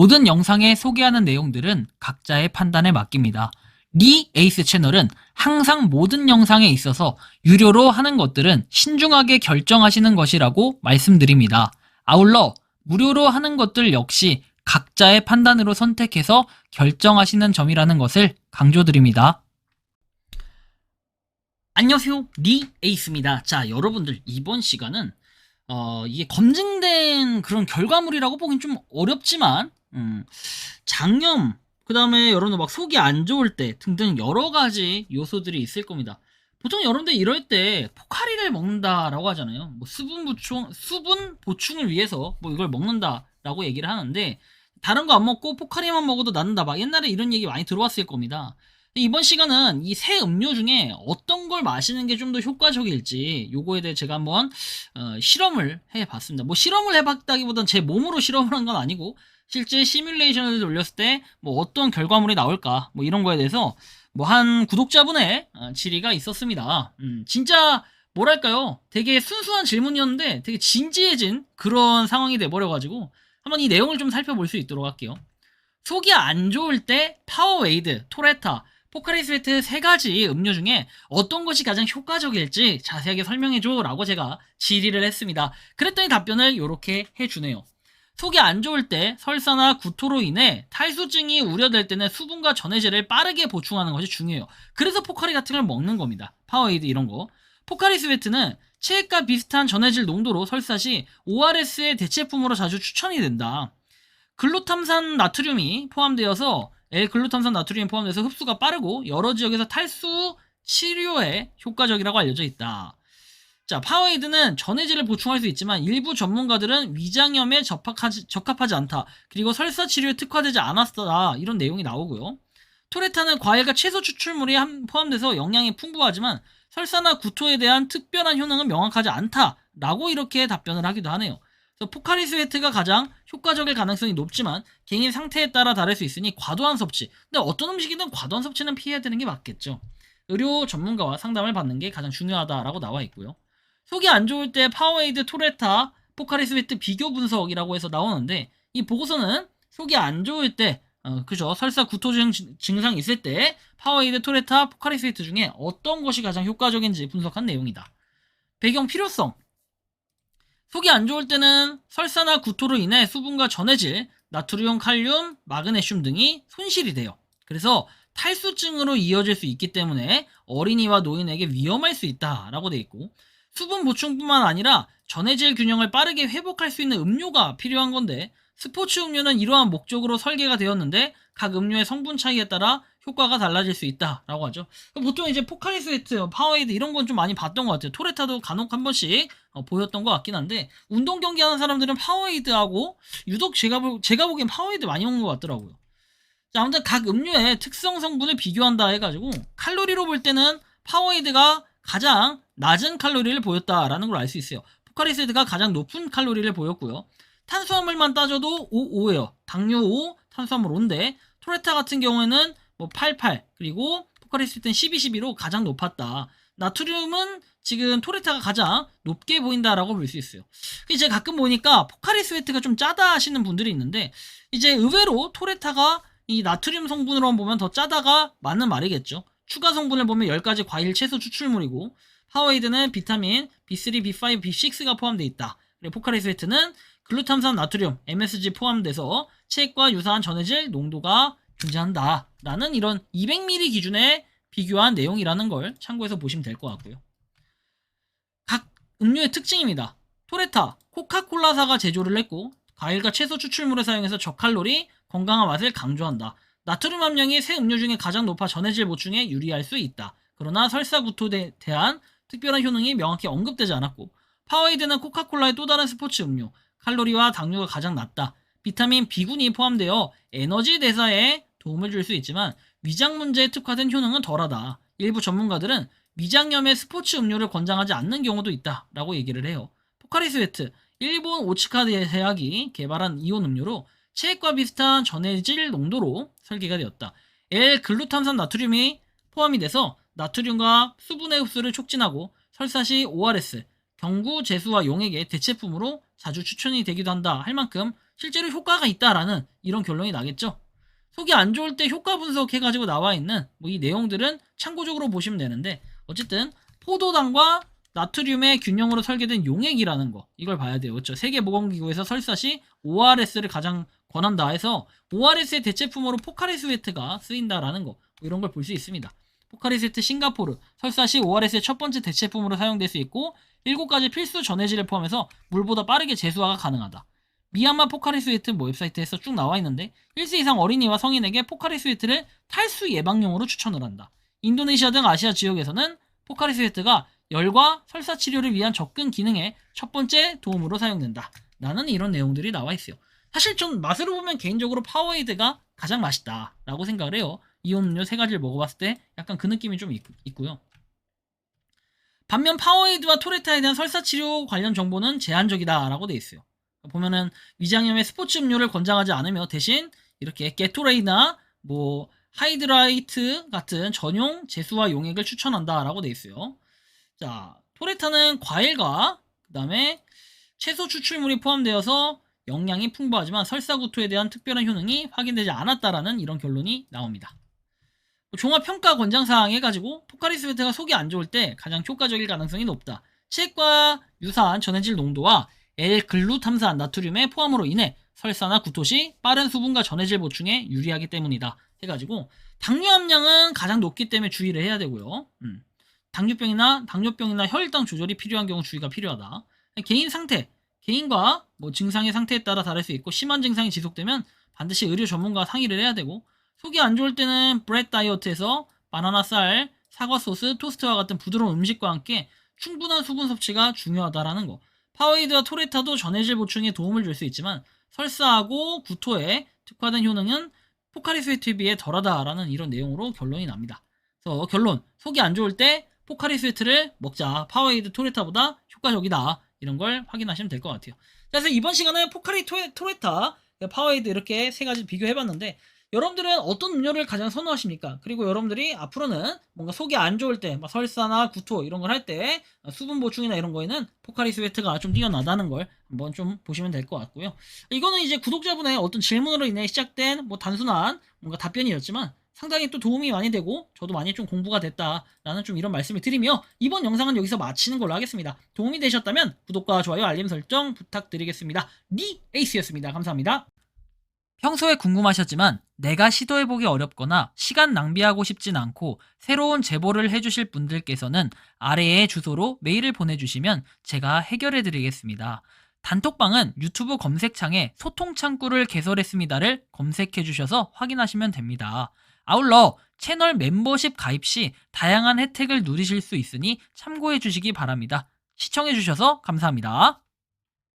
모든 영상에 소개하는 내용들은 각자의 판단에 맡깁니다. 리 에이스 채널은 항상 모든 영상에 있어서 유료로 하는 것들은 신중하게 결정하시는 것이라고 말씀드립니다. 아울러 무료로 하는 것들 역시 각자의 판단으로 선택해서 결정하시는 점이라는 것을 강조드립니다. 안녕하세요, 리 에이스입니다. 자, 여러분들 이번 시간은 이게 검증된 그런 결과물이라고 보긴 좀 어렵지만 장염, 그 다음에 여러분들 막 속이 안 좋을 때 등등 여러 가지 요소들이 있을 겁니다. 보통 여러분들 이럴 때 포카리를 먹는다라고 하잖아요. 뭐 수분 보충을 위해서 뭐 이걸 먹는다라고 얘기를 하는데, 다른 거 안 먹고 포카리만 먹어도 낫는다, 막 옛날에 이런 얘기 많이 들어왔을 겁니다. 이번 시간은 이 세 음료 중에 어떤 걸 마시는 게 좀 더 효과적일지, 요거에 대해 제가 한번 실험을 해봤습니다. 뭐 실험을 해봤다기보단 제 몸으로 실험을 한 건 아니고, 실제 시뮬레이션을 돌렸을 때 뭐 어떤 결과물이 나올까, 뭐 이런 거에 대해서 뭐 한 구독자분의 질의가 있었습니다. 진짜 뭐랄까요, 되게 순수한 질문이었는데 되게 진지해진 그런 상황이 돼버려가지고 한번 이 내용을 좀 살펴볼 수 있도록 할게요. 속이 안 좋을 때 파워웨이드, 토레타, 포카리 스웨트 세 가지 음료 중에 어떤 것이 가장 효과적일지 자세하게 설명해줘 라고 제가 질의를 했습니다. 그랬더니 답변을 이렇게 해주네요. 속이 안 좋을 때 설사나 구토로 인해 탈수증이 우려될 때는 수분과 전해질을 빠르게 보충하는 것이 중요해요. 그래서 포카리 같은 걸 먹는 겁니다. 파워에이드 이런 거. 포카리 스웨트는 체액과 비슷한 전해질 농도로 설사 시 ORS의 대체품으로 자주 추천이 된다. 글루탐산 나트륨이 포함되어서 L글루탐산 나트륨이 포함돼서 흡수가 빠르고 여러 지역에서 탈수 치료에 효과적이라고 알려져 있다. 자, 파워에이드는 전해질을 보충할 수 있지만 일부 전문가들은 위장염에 적합하지 않다. 그리고 설사 치료에 특화되지 않았다. 이런 내용이 나오고요. 토레타는 과일과 채소 추출물이 포함돼서 영양이 풍부하지만 설사나 구토에 대한 특별한 효능은 명확하지 않다라고 이렇게 답변을 하기도 하네요. 그래서 포카리 스웨트가 가장 효과적일 가능성이 높지만 개인 상태에 따라 다를 수 있으니 과도한 섭취, 근데 어떤 음식이든 과도한 섭취는 피해야 되는 게 맞겠죠. 의료 전문가와 상담을 받는 게 가장 중요하다라고 나와 있고요. 속이 안 좋을 때 파워에이드, 토레타, 포카리 스웨트 비교 분석이라고 해서 나오는데, 이 보고서는 속이 안 좋을 때 그죠, 설사 구토 증상이 있을 때 파워에이드, 토레타, 포카리 스웨트 중에 어떤 것이 가장 효과적인지 분석한 내용이다. 배경 필요성. 속이 안 좋을 때는 설사나 구토로 인해 수분과 전해질, 나트륨, 칼륨, 마그네슘 등이 손실이 돼요. 그래서 탈수증으로 이어질 수 있기 때문에 어린이와 노인에게 위험할 수 있다라고 돼 있고, 수분 보충뿐만 아니라 전해질 균형을 빠르게 회복할 수 있는 음료가 필요한 건데, 스포츠 음료는 이러한 목적으로 설계가 되었는데 각 음료의 성분 차이에 따라 효과가 달라질 수 있다라고 하죠. 보통 이제 포카리 스웨트, 파워에이드 이런 건 좀 많이 봤던 것 같아요. 토레타도 간혹 한 번씩 보였던 것 같긴 한데, 운동 경기 하는 사람들은 파워에이드하고 유독 제가 보기엔 파워에이드 많이 먹는 것 같더라고요. 자, 아무튼 각 음료의 특성 성분을 비교한다 해가지고 칼로리로 볼 때는 파워에이드가 가장 낮은 칼로리를 보였다라는 걸 알 수 있어요. 포카리 스웨트가 가장 높은 칼로리를 보였고요. 탄수화물만 따져도 5예요. 당류 5, 탄수화물 5인데 토레타 같은 경우에는 뭐 88, 그리고 포카리 스웨트는 12, 12로 가장 높았다. 나트륨은 지금 토레타가 가장 높게 보인다라고 볼 수 있어요. 이제 가끔 보니까 포카리 스웨트가 좀 짜다 하시는 분들이 있는데, 이제 의외로 토레타가 이 나트륨 성분으로만 보면 더 짜다가 맞는 말이겠죠. 추가 성분을 보면 10가지 과일, 채소 추출물이고, 파워에이드는 비타민 B3, B5, B6가 포함되어 있다. 그리고 포카리 스웨트는 글루탐산 나트륨, MSG 포함돼서 체액과 유사한 전해질 농도가 존재한다 라는 이런 200ml 기준에 비교한 내용이라는 걸 참고해서 보시면 될 것 같고요. 각 음료의 특징입니다. 토레타, 코카콜라사가 제조를 했고 과일과 채소 추출물을 사용해서 저칼로리, 건강한 맛을 강조한다. 나트륨 함량이 새 음료 중에 가장 높아 전해질 보충에 유리할 수 있다. 그러나 설사 구토에 대한 특별한 효능이 명확히 언급되지 않았고, 파워에이드는 코카콜라의 또 다른 스포츠 음료, 칼로리와 당류가 가장 낮다. 비타민 B군이 포함되어 에너지 대사에 도움을 줄 수 있지만 위장 문제에 특화된 효능은 덜하다. 일부 전문가들은 위장염의 스포츠 음료를 권장하지 않는 경우도 있다라고 얘기를 해요. 포카리 스웨트, 일본 오츠카 대학이 개발한 이온 음료로 체액과 비슷한 전해질 농도로 설계가 되었다. L글루탐산 나트륨이 포함이 돼서 나트륨과 수분의 흡수를 촉진하고 설사 시 ORS, 경구, 재수와 용액의 대체품으로 자주 추천이 되기도 한다 할 만큼 실제로 효과가 있다라는 이런 결론이 나겠죠. 속이 안 좋을 때 효과 분석해가지고 나와 있는 뭐 이 내용들은 참고적으로 보시면 되는데, 어쨌든 포도당과 나트륨의 균형으로 설계된 용액이라는 거, 이걸 봐야 돼요. 그렇죠? 세계보건기구에서 설사 시 ORS를 가장 권한다 해서 ORS의 대체품으로 포카리 스웨트가 쓰인다라는 거, 뭐 이런 걸 볼 수 있습니다. 포카리 스웨트 싱가포르 설사 시 ORS의 첫 번째 대체품으로 사용될 수 있고 7가지 필수 전해질을 포함해서 물보다 빠르게 제수화가 가능하다. 미얀마 포카리 스웨트 뭐 웹사이트에서 쭉 나와 있는데 1세 이상 어린이와 성인에게 포카리 스웨트를 탈수 예방용으로 추천을 한다. 인도네시아 등 아시아 지역에서는 포카리 스웨트가 열과 설사 치료를 위한 접근 기능의 첫 번째 도움으로 사용된다. 라는 이런 내용들이 나와 있어요. 사실 전 맛으로 보면 개인적으로 파워에이드가 가장 맛있다라고 생각을 해요. 이온 음료 3가지를 먹어봤을 때 약간 그 느낌이 좀 있고요. 반면 파워에이드와 토레타에 대한 설사 치료 관련 정보는 제한적이다라고 돼 있어요. 보면은 위장염의 스포츠 음료를 권장하지 않으며 대신 이렇게 게토레이나 뭐 하이드라이트 같은 전용 제수화 용액을 추천한다라고 돼 있어요. 자, 토레타는 과일과 그다음에 채소 추출물이 포함되어서 영양이 풍부하지만 설사구토에 대한 특별한 효능이 확인되지 않았다라는 이런 결론이 나옵니다. 종합평가 권장사항 해가지고 포카리 스웨트가 속이 안 좋을 때 가장 효과적일 가능성이 높다. 치액과 유사한 전해질 농도와 L글루탐산 나트륨의 포함으로 인해 설사나 구토 시 빠른 수분과 전해질 보충에 유리하기 때문이다. 해가지고 당뇨 함량은 가장 높기 때문에 주의를 해야 되고요. 당뇨병이나 혈당 조절이 필요한 경우 주의가 필요하다. 개인 상태, 개인과 뭐 증상의 상태에 따라 다를 수 있고 심한 증상이 지속되면 반드시 의료 전문가와 상의를 해야 되고, 속이 안 좋을 때는 브렛 다이어트에서 바나나 쌀, 사과 소스, 토스트와 같은 부드러운 음식과 함께 충분한 수분 섭취가 중요하다라는 거. 파워에이드와 토레타도 전해질 보충에 도움을 줄 수 있지만 설사하고 구토에 특화된 효능은 포카리 스웨트에 비해 덜하다라는 이런 내용으로 결론이 납니다. 그래서 결론, 속이 안 좋을 때 포카리 스웨트를 먹자. 파워에이드 토레타보다 효과적이다. 이런 걸 확인하시면 될 것 같아요. 그래서 이번 시간에 포카리 토레타, 파워에이드 이렇게 3가지 비교해봤는데 여러분들은 어떤 음료를 가장 선호하십니까? 그리고 여러분들이 앞으로는 뭔가 속이 안 좋을 때, 막 설사나 구토 이런 걸 할 때 수분 보충이나 이런 거에는 포카리 스웨트가 좀 뛰어나다는 걸 한번 좀 보시면 될 것 같고요. 이거는 이제 구독자분의 어떤 질문으로 인해 시작된 뭐 단순한 뭔가 답변이었지만 상당히 또 도움이 많이 되고 저도 많이 좀 공부가 됐다라는 좀 이런 말씀을 드리며 이번 영상은 여기서 마치는 걸로 하겠습니다. 도움이 되셨다면 구독과 좋아요, 알림 설정 부탁드리겠습니다. 니 에이스였습니다. 감사합니다. 평소에 궁금하셨지만 내가 시도해보기 어렵거나 시간 낭비하고 싶진 않고 새로운 제보를 해주실 분들께서는 아래의 주소로 메일을 보내주시면 제가 해결해드리겠습니다. 단톡방은 유튜브 검색창에 소통창구를 개설했습니다를 검색해주셔서 확인하시면 됩니다. 아울러 채널 멤버십 가입 시 다양한 혜택을 누리실 수 있으니 참고해주시기 바랍니다. 시청해주셔서 감사합니다.